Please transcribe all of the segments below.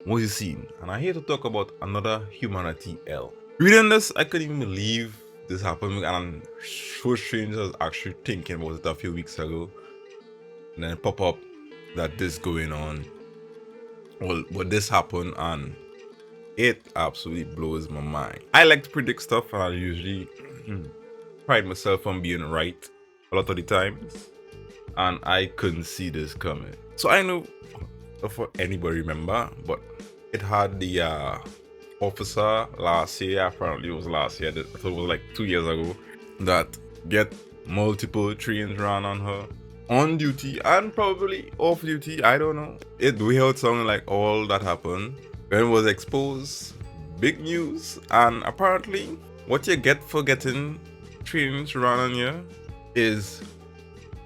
what you seen, and I'm here to talk about another humanity L. Reading this, I couldn't even believe this happened, and I'm so strange. I was actually thinking about it a few weeks ago, and then it pop up that this going on. Well, but this happened, and it absolutely blows my mind. I like to predict stuff, and I usually pride myself on being right a lot of the times, and I couldn't see this coming. So I know if anybody remember, but it had the officer last year. Apparently, it was last year. I thought it was like 2 years ago that get multiple trains ran on her on duty and probably off duty. I don't know. It we heard something like all that happened when it was exposed. Big news, and apparently, what you get for getting trains run on you is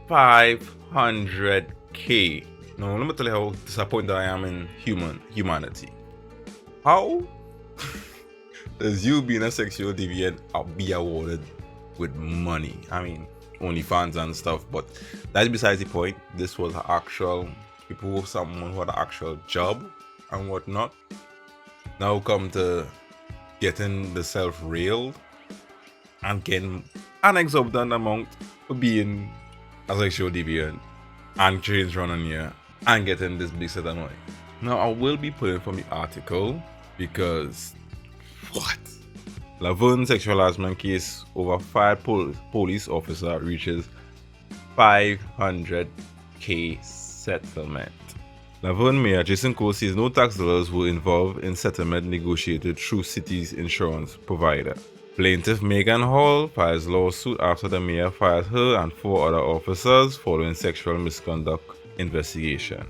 500k. Now, let me tell you how disappointed I am in humanity. How does you being a sexual deviant be awarded with money? I mean, OnlyFans and stuff, but that's besides the point. This was actual people, someone who had an actual job and whatnot. Now come to getting the self-railed and getting an exorbitant amount for being a sexual deviant and trains running here and getting this big set of money. Now I will be putting from the article because what? Laverne sexual harassment case over fired police officer reaches 500k settlement. Laverne Mayor Jason Cole says no tax dollars were involved in settlement negotiated through city's insurance provider. Plaintiff Megan Hall files lawsuit after the mayor fired her and 4 other officers following sexual misconduct investigation.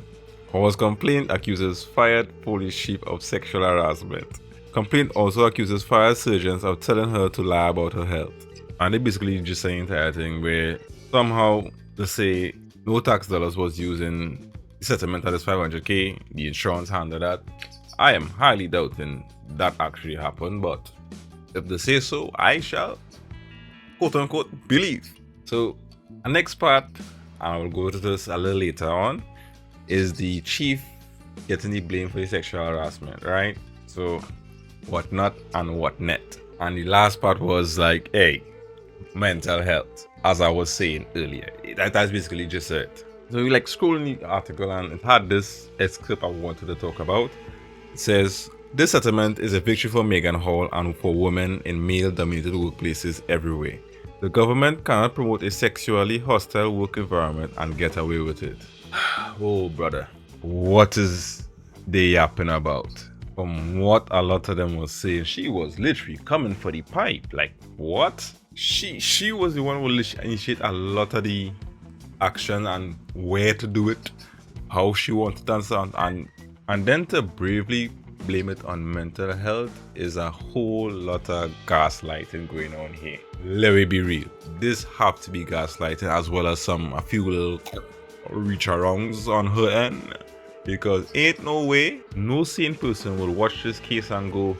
Hall's complaint accuses fired police chief of sexual harassment. Complaint also accuses fired surgeons of telling her to lie about her health. And they basically just say the entire thing where somehow they say no tax dollars was used in the settlement of this 500k, the insurance handled that. I am highly doubting that actually happened, but if they say so, I shall quote unquote believe. So the next part, and I will go to this a little later on, is the chief getting the blame for the sexual harassment, right? So what not and what net. And the last part was like, hey, mental health, as I was saying earlier. That's basically just it. So you like scrolling the article and it had this excerpt I wanted to talk about. It says, this settlement is a victory for Megan Hall and for women in male-dominated workplaces everywhere. The government cannot promote a sexually hostile work environment and get away with it. Oh, brother. What is they yapping about? From what a lot of them was saying, she was literally coming for the pipe. Like, what? She was the one who initiated a lot of the action and where to do it, how she wanted to sound, and then to bravely blame it on mental health is a whole lot of gaslighting going on here. Let me be real. This have to be gaslighting as well as a few little reach arounds on her end, because ain't no way no sane person will watch this case and go,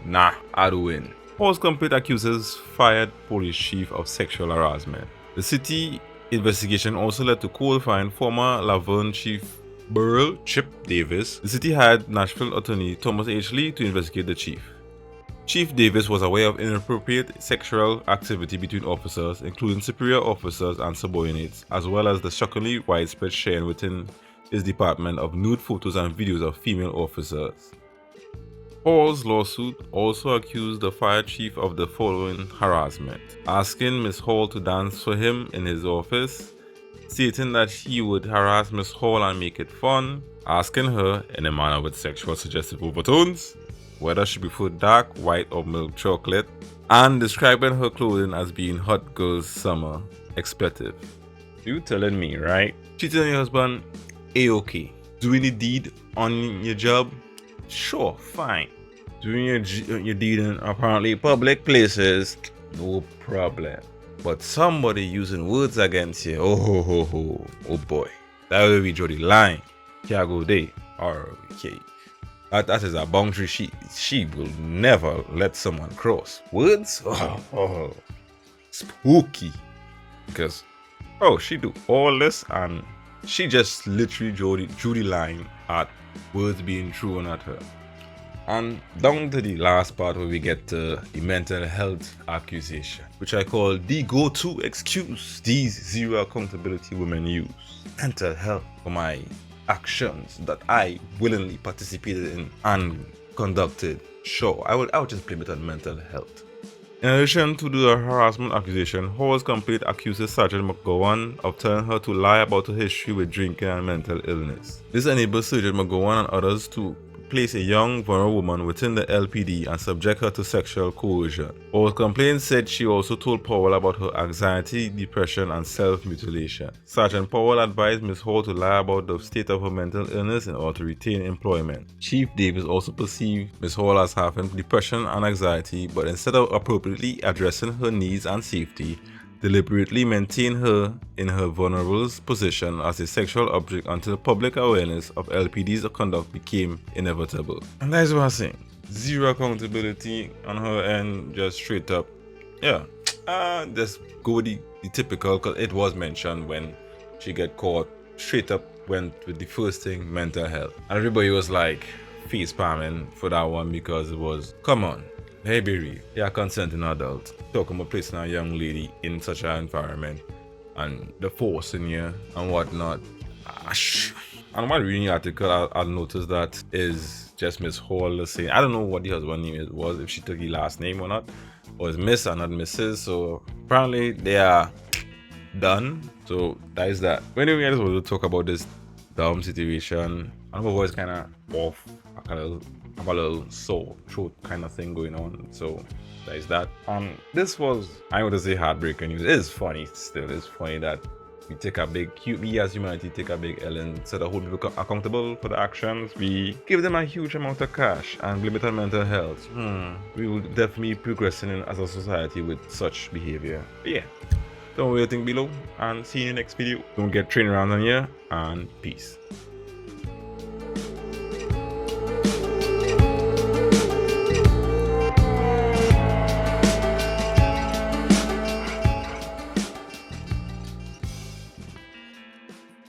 nah, I'd win. Hall's complaint accuses fired police chief of sexual harassment. The city investigation also led to Cole fine former Laverne chief Burrell Chip Davis. The city hired Nashville attorney Thomas H. Lee to investigate the chief. Chief Davis was aware of inappropriate sexual activity between officers, including superior officers and subordinates, as well as the shockingly widespread sharing within his department of nude photos and videos of female officers. Hall's lawsuit also accused the fire chief of the following harassment: asking Miss Hall to dance for him in his office, stating that he would harass Miss Hall and make it fun, asking her, in a manner with sexual suggestive overtones, whether she preferred dark, white, or milk chocolate, and describing her clothing as being hot girl's summer expletive. You telling me, right? Cheating on your husband, A-okay. Doing the deed on your job, sure, fine. Doing your deed in apparently public places, no problem. But somebody using words against you, oh boy. That will be Jody line. Can't go there. Okay. That is a boundary she will never let someone cross. Words? Oh. Spooky. Because, she do all this and she just literally Judy line at words being thrown at her. And down to the last part where we get to the mental health accusation, which I call the go-to excuse these zero accountability women use. Mental health for my actions that I willingly participated in and conducted. Sure, I would just blame it on mental health. In addition to the harassment accusation, Hall's complaint accuses Sergeant McGowan of telling her to lie about her history with drinking and mental illness. This enables Sergeant McGowan and others to place a young, vulnerable woman within the LPD and subject her to sexual coercion. Hall's complaint said she also told Powell about her anxiety, depression, and self-mutilation. Sergeant Powell advised Ms. Hall to lie about the state of her mental illness in order to retain employment. Chief Davis also perceived Ms. Hall as having depression and anxiety, but instead of appropriately addressing her needs and safety, deliberately maintain her in her vulnerable position as a sexual object until public awareness of LPD's conduct became inevitable. And that's what I'm saying. Zero accountability on her end, just straight up. Yeah, just go with the typical, because it was mentioned when she get caught, straight up went with the first thing, mental health. And everybody was like face palming for that one because it was, come on. Hey, be real. You're a consenting adult. Talking about placing a young lady in such an environment and the forcing you and whatnot. And while reading the article, I noticed that is just Miss Hall saying, I don't know what the husband's name was, if she took the last name or not, or it's Miss and not Mrs. So apparently they are done. So that is that. Anyway, I just wanted to talk about this dumb situation. And my voice kind of off. I have a little sore throat kind of thing going on, so that is that. This was, I would say, heartbreaking news. It is funny still. It's funny that we take a big, we as humanity take a big L and instead of holding people accountable for the actions, we give them a huge amount of cash and blame it on mental health. We will definitely be progressing as a society with such behavior. But yeah, don't worry, think below and see you in the next video. Don't get trained around on here, and peace.